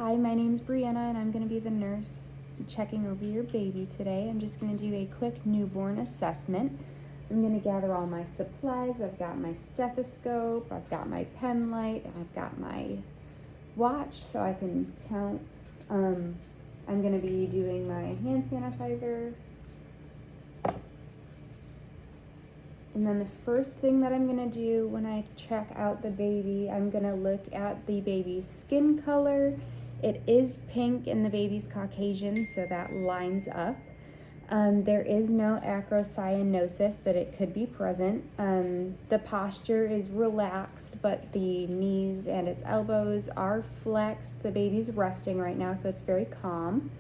Hi, my name is Breanna and I'm going to be the nurse checking over your baby today. I'm just going to do a quick newborn assessment. I'm going to gather all my supplies. I've got my stethoscope, I've got my pen light, and I've got my watch so I can count. I'm going to be doing my hand sanitizer. And then the first thing that I'm going to do when I check out the baby, I'm going to look at the baby's skin color. It is pink and the baby's Caucasian, so that lines up. There is no acrocyanosis, but it could be present. The posture is relaxed, but the knees and its elbows are flexed. The baby's resting right now, so it's very calm.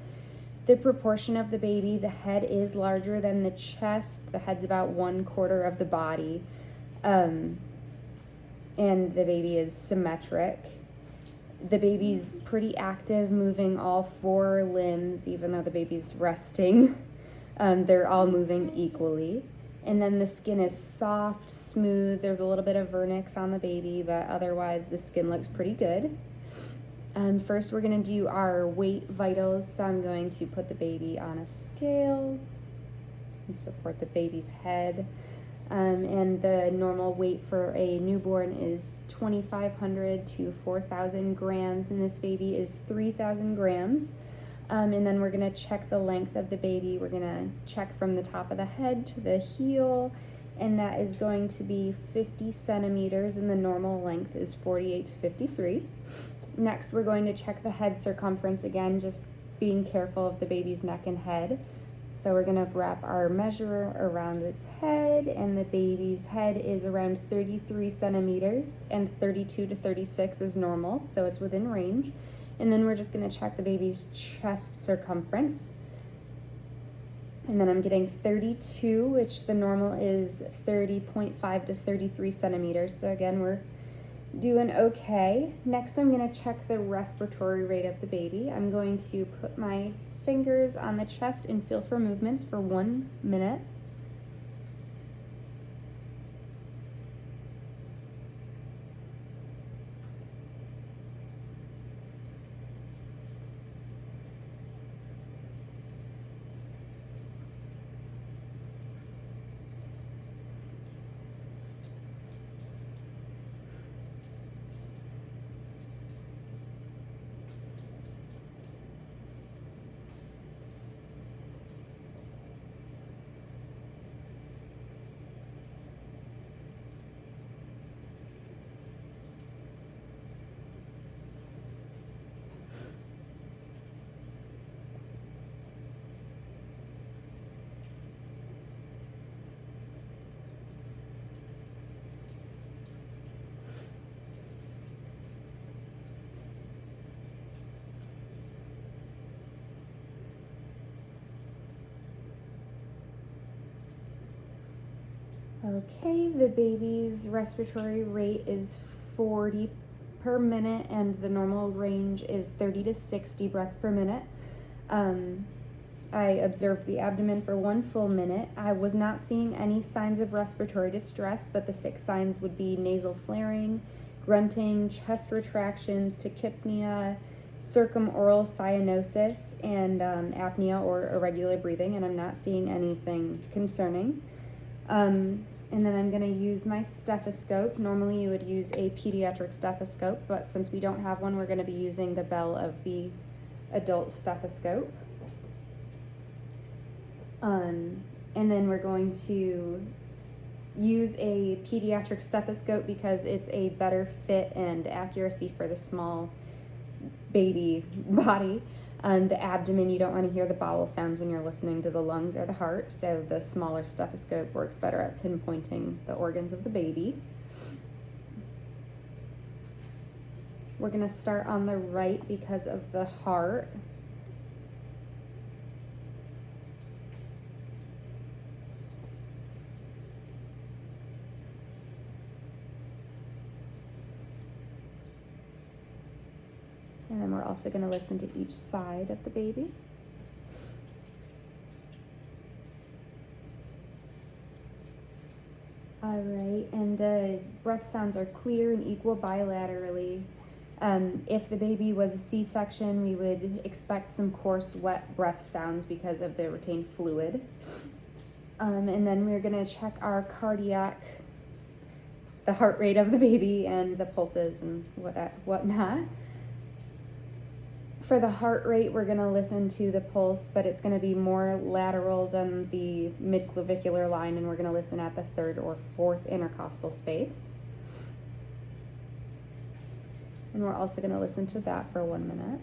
The proportion of the baby, the head is larger than the chest. The head's about 1/4 of the body. And the baby is symmetric. The baby's pretty active, moving all 4 limbs, even though the baby's resting. They're all moving equally. And then the skin is soft, smooth. There's a little bit of vernix on the baby, but otherwise the skin looks pretty good. First, we're going to do our weight vitals. So I'm going to put the baby on a scale and support the baby's head. And the normal weight for a newborn is 2,500 to 4,000 grams, and this baby is 3,000 grams. And then we're going to check the length of the baby. We're going to check from the top of the head to the heel, and that is going to be 50 centimeters, and the normal length is 48 to 53. Next, we're going to check the head circumference again, just being careful of the baby's neck and head. So we're going to wrap our measure around its head, and the baby's head is around 33 centimeters, and 32 to 36 is normal, so it's within range. And then we're just going to check the baby's chest circumference. And then I'm getting 32, which the normal is 30.5 to 33 centimeters. So again, we're doing okay. Next, I'm going to check the respiratory rate of the baby. I'm going to put my fingers on the chest and feel for movements for 1 minute. Okay, the baby's respiratory rate is 40 per minute, and the normal range is 30 to 60 breaths per minute. I observed the abdomen for 1 full minute. I was not seeing any signs of respiratory distress, but the 6 signs would be nasal flaring, grunting, chest retractions, tachypnea, circumoral cyanosis, and apnea or irregular breathing, and I'm not seeing anything concerning. And then I'm going to use my stethoscope. Normally you would use a pediatric stethoscope, but since we don't have one, we're going to be using the bell of the adult stethoscope. And then we're going to use a pediatric stethoscope because it's a better fit and accuracy for the small baby body. The abdomen, you don't want to hear the bowel sounds when you're listening to the lungs or the heart, so the smaller stethoscope works better at pinpointing the organs of the baby. We're going to start on the right because of the heart. And then we're also going to listen to each side of the baby. All right, and the breath sounds are clear and equal bilaterally. If the baby was a C-section, we would expect some coarse, wet breath sounds because of the retained fluid. And then we're gonna check our cardiac, the heart rate of the baby and the pulses and whatnot. For the heart rate, we're gonna listen to the pulse, but it's gonna be more lateral than the midclavicular line, and we're gonna listen at the 3rd or 4th intercostal space. And we're also gonna listen to that for 1 minute.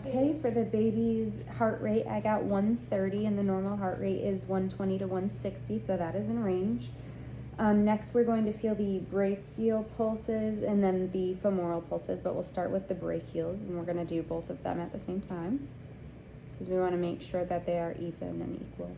Okay, for the baby's heart rate, I got 130, and the normal heart rate is 120 to 160, so that is in range. Next, we're going to feel the brachial pulses and then the femoral pulses, but we'll start with the brachials, and we're going to do both of them at the same time because we want to make sure that they are even and equal.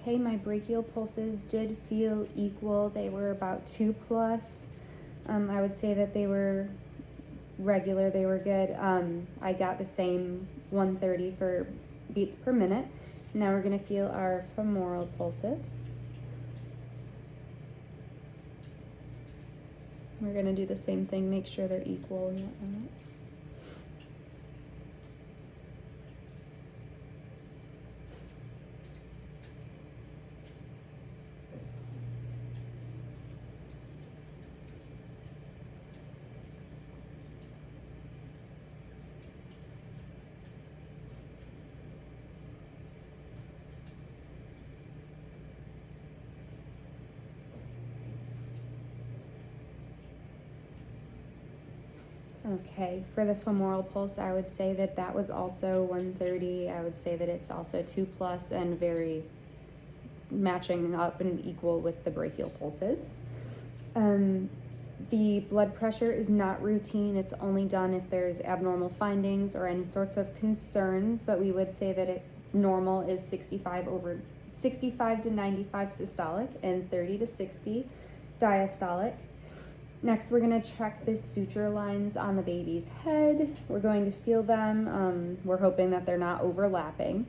Okay, my brachial pulses did feel equal. They were about 2 plus. I would say that they were regular, they were good. I got the same 130 for beats per minute. Now we're gonna feel our femoral pulses. We're gonna do the same thing, make sure they're equal and whatnot. Okay, for the femoral pulse, I would say that that was also 130. I would say that it's also 2 plus and very matching up and equal with the brachial pulses. The blood pressure is not routine. It's only done if there's abnormal findings or any sorts of concerns, but we would say that normal is 65 to 95 systolic and 30 to 60 diastolic. Next, we're going to check the suture lines on the baby's head. We're going to feel them. We're hoping that they're not overlapping.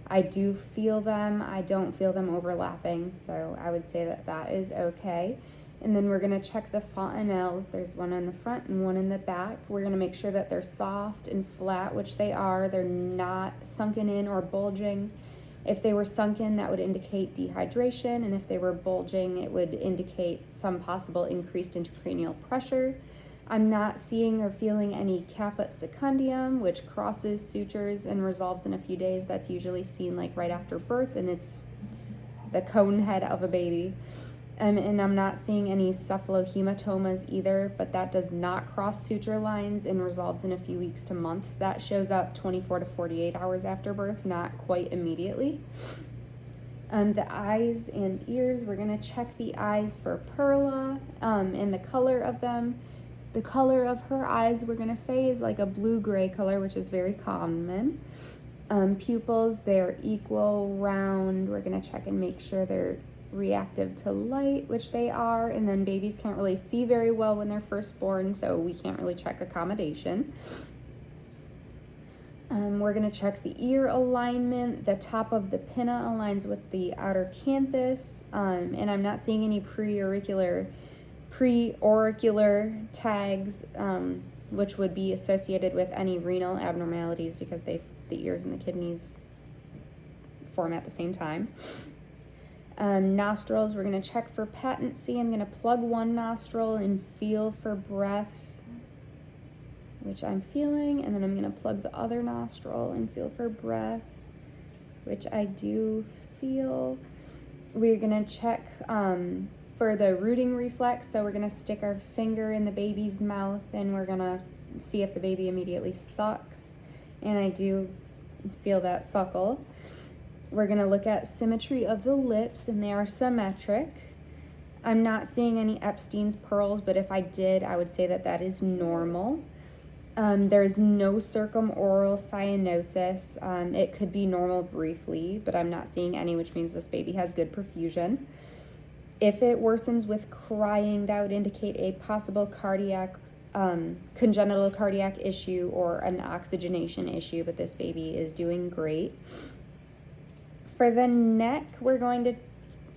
I do feel them. I don't feel them overlapping, so I would say that that is okay. And then we're going to check the fontanelles. There's one in the front and one in the back. We're going to make sure that they're soft and flat, which they are. They're not sunken in or bulging. If they were sunken, that would indicate dehydration, and if they were bulging, it would indicate some possible increased intracranial pressure. I'm not seeing or feeling any caput secundium, which crosses sutures and resolves in a few days. That's usually seen like right after birth, and it's the cone head of a baby. And I'm not seeing any cephalohematomas either, but that does not cross suture lines and resolves in a few weeks to months. That shows up 24 to 48 hours after birth, not quite immediately. The eyes and ears, we're gonna check the eyes for perla and the color of them. The color of her eyes, we're gonna say, is like a blue-gray color, which is very common. Pupils, they're equal, round. We're gonna check and make sure they're reactive to light, which they are. And then babies can't really see very well when they're first born, so we can't really check accommodation. We're gonna check the ear alignment. The top of the pinna aligns with the outer canthus, and I'm not seeing any preauricular tags, which would be associated with any renal abnormalities because the ears and the kidneys form at the same time. Nostrils, we're gonna check for patency. I'm gonna plug one nostril and feel for breath, which I'm feeling, and then I'm gonna plug the other nostril and feel for breath, which I do feel. We're gonna check for the rooting reflex, so we're gonna stick our finger in the baby's mouth and we're gonna see if the baby immediately sucks, and I do feel that suckle. We're gonna look at symmetry of the lips, and they are symmetric. I'm not seeing any Epstein's pearls, but if I did, I would say that that is normal. There's no circumoral cyanosis. It could be normal briefly, but I'm not seeing any, which means this baby has good perfusion. If it worsens with crying, that would indicate a possible congenital cardiac issue or an oxygenation issue, but this baby is doing great. For the neck,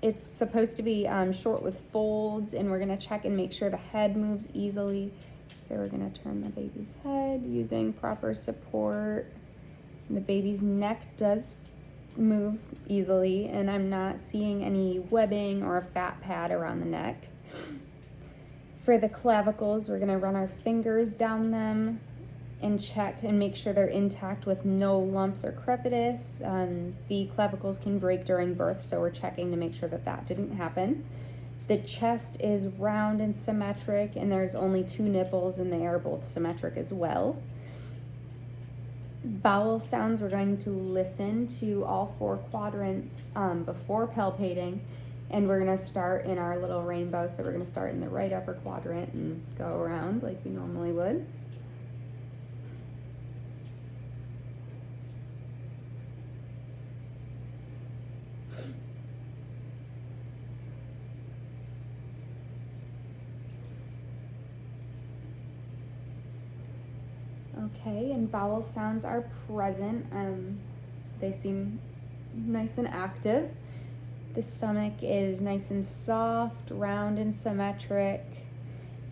it's supposed to be short with folds, and we're gonna check and make sure the head moves easily. So we're gonna turn the baby's head using proper support. And the baby's neck does move easily, and I'm not seeing any webbing or a fat pad around the neck. For the clavicles, we're gonna run our fingers down them and check and make sure they're intact with no lumps or crepitus. The clavicles can break during birth, so we're checking to make sure that that didn't happen. The chest is round and symmetric, and there's only 2 nipples, and they are both symmetric as well. Bowel sounds, we're going to listen to all 4 quadrants before palpating, and we're gonna start in our little rainbow. So we're gonna start in the right upper quadrant and go around like we normally would. Okay, and bowel sounds are present. They seem nice and active. The stomach is nice and soft, round and symmetric.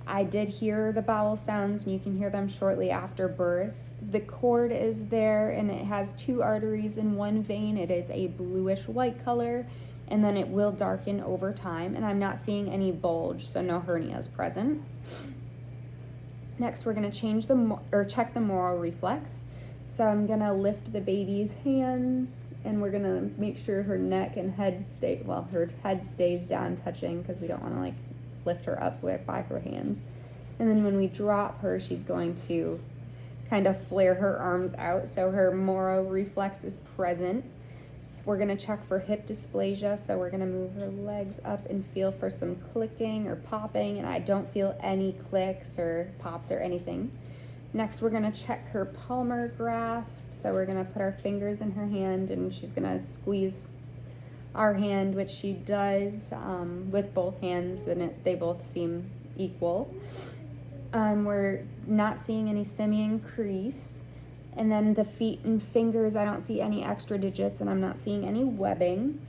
I did hear the bowel sounds, and you can hear them shortly after birth. The cord is there, and it has 2 arteries in 1 vein. It is a bluish white color, and then it will darken over time, and I'm not seeing any bulge, so no hernias present. Next, we're gonna check the Moro reflex. So I'm gonna lift the baby's hands, and we're gonna make sure her neck and head her head stays down touching, because we don't wanna like lift her up by her hands. And then when we drop her, she's going to kind of flare her arms out, so her Moro reflex is present. We're gonna check for hip dysplasia, so we're gonna move her legs up and feel for some clicking or popping, and I don't feel any clicks or pops or anything. Next, we're gonna check her palmar grasp, so we're gonna put our fingers in her hand, and she's gonna squeeze our hand, which she does with both hands, and they both seem equal. We're not seeing any simian crease. And then the feet and fingers, I don't see any extra digits, and I'm not seeing any webbing.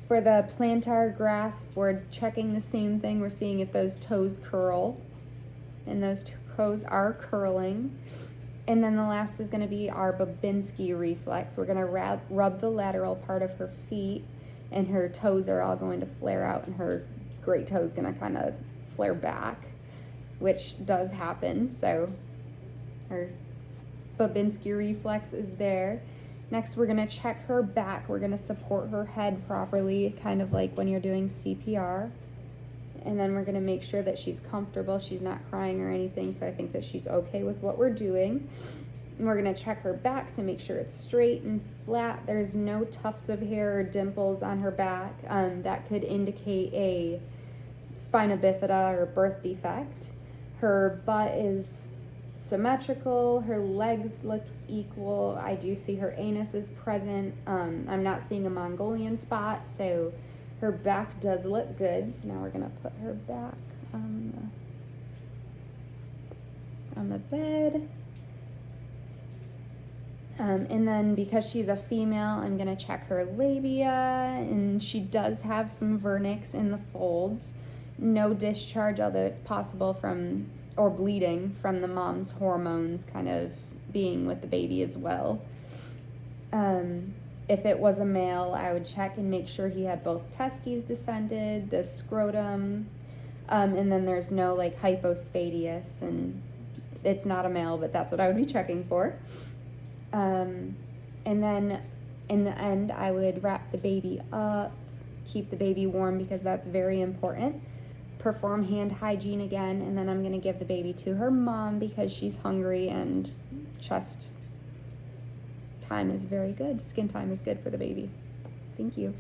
For the plantar grasp, we're checking the same thing. We're seeing if those toes curl, and those toes are curling. And then the last is gonna be our Babinski reflex. We're gonna rub the lateral part of her feet, and her toes are all going to flare out, and her great toe is gonna kind of flare back, which does happen. So her Babinski reflex is there. Next, we're gonna check her back. We're gonna support her head properly, kind of like when you're doing CPR. And then we're gonna make sure that she's comfortable. She's not crying or anything, so I think that she's okay with what we're doing. And we're gonna check her back to make sure it's straight and flat. There's no tufts of hair or dimples on her back. That could indicate a spina bifida or birth defect. Her butt is symmetrical, her legs look equal. I do see her anus is present. I'm not seeing a Mongolian spot, so her back does look good. So now we're gonna put her back on the bed. And then because she's a female, I'm gonna check her labia, and she does have some vernix in the folds. No discharge, although it's possible from, or bleeding from the mom's hormones kind of being with the baby as well. If it was a male, I would check and make sure he had both testes descended, the scrotum, and then there's no like hypospadias, and it's not a male, but that's what I would be checking for. And then in the end, I would wrap the baby up, keep the baby warm because that's very important. Perform hand hygiene again, and then I'm going to give the baby to her mom because she's hungry, and chest time is very good. Skin time is good for the baby. Thank you.